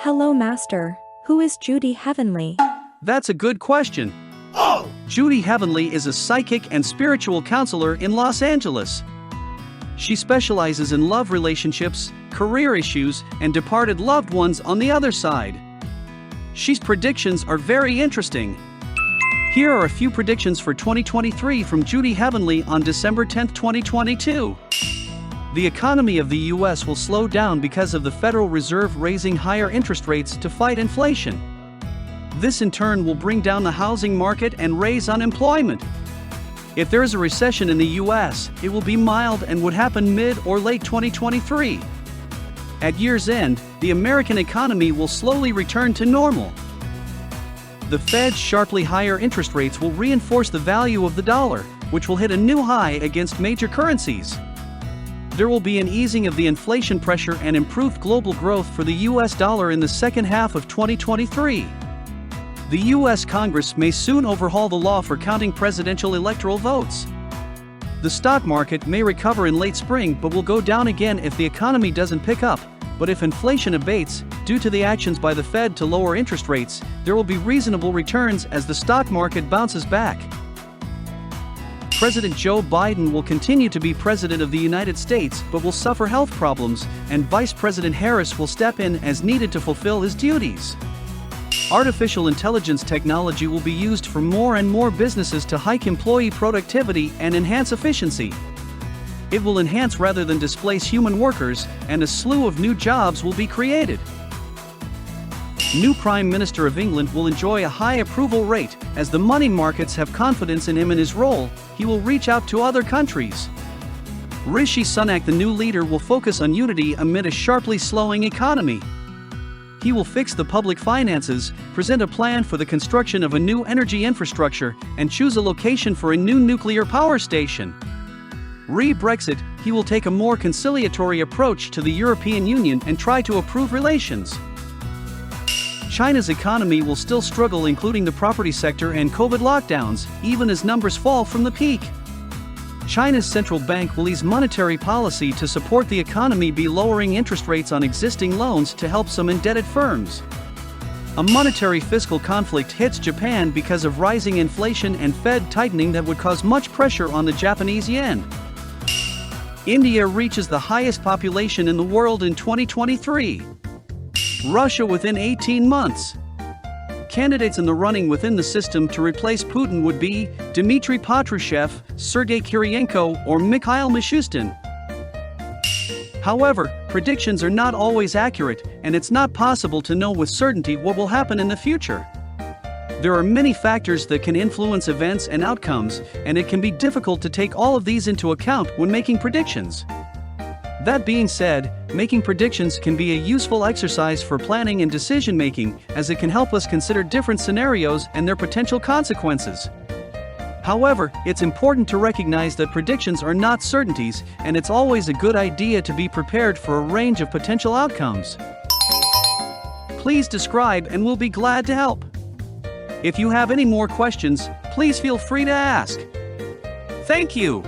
Hello, Master. Who is Judy Hevenly? That's a good question. Judy Hevenly is a psychic and spiritual counselor in Los Angeles. She specializes in love relationships, career issues, and departed loved ones on the other side. She's predictions are very interesting. Here are a few predictions for 2023 from Judy Hevenly on December 10, 2022. The economy of the U.S. will slow down because of the Federal Reserve raising higher interest rates to fight inflation. This in turn will bring down the housing market and raise unemployment. If there is a recession in the U.S., it will be mild and would happen mid or late 2023. At year's end, the American economy will slowly return to normal. The Fed's sharply higher interest rates will reinforce the value of the dollar, which will hit a new high against major currencies. There will be an easing of the inflation pressure and improved global growth for the U.S. dollar in the second half of 2023. The U.S. Congress may soon overhaul the law for counting presidential electoral votes. The stock market may recover in late spring but will go down again if the economy doesn't pick up. But if inflation abates, due to the actions by the Fed to lower interest rates, there will be reasonable returns as the stock market bounces back. President Joe Biden will continue to be President of the United States but will suffer health problems, and Vice President Harris will step in as needed to fulfill his duties. Artificial intelligence technology will be used for more and more businesses to hike employee productivity and enhance efficiency. It will enhance rather than displace human workers, and a slew of new jobs will be created. New Prime Minister of England will enjoy a high approval rate. As the money markets have confidence in him and his role, he will reach out to other countries. Rishi Sunak, the new leader, will focus on unity amid a sharply slowing economy. He will fix the public finances, present a plan for the construction of a new energy infrastructure, and choose a location for a new nuclear power station. Re-Brexit, he will take a more conciliatory approach to the European Union and try to improve relations. China's economy will still struggle, including the property sector and COVID lockdowns, even as numbers fall from the peak. China's central bank will ease monetary policy to support the economy by lowering interest rates on existing loans to help some indebted firms. A monetary fiscal conflict hits Japan because of rising inflation and Fed tightening that would cause much pressure on the Japanese yen. India reaches the highest population in the world in 2023. Russia within 18 months. Candidates in the running within the system to replace Putin would be Dmitry Patrushev, Sergei Kiriyenko, or Mikhail Mishustin. However, predictions are not always accurate, and it's not possible to know with certainty what will happen in the future. There are many factors that can influence events and outcomes, and it can be difficult to take all of these into account when making predictions. That being said, making predictions can be a useful exercise for planning and decision-making, as it can help us consider different scenarios and their potential consequences. However, it's important to recognize that predictions are not certainties, and it's always a good idea to be prepared for a range of potential outcomes. Please describe and we'll be glad to help. If you have any more questions, please feel free to ask. Thank you.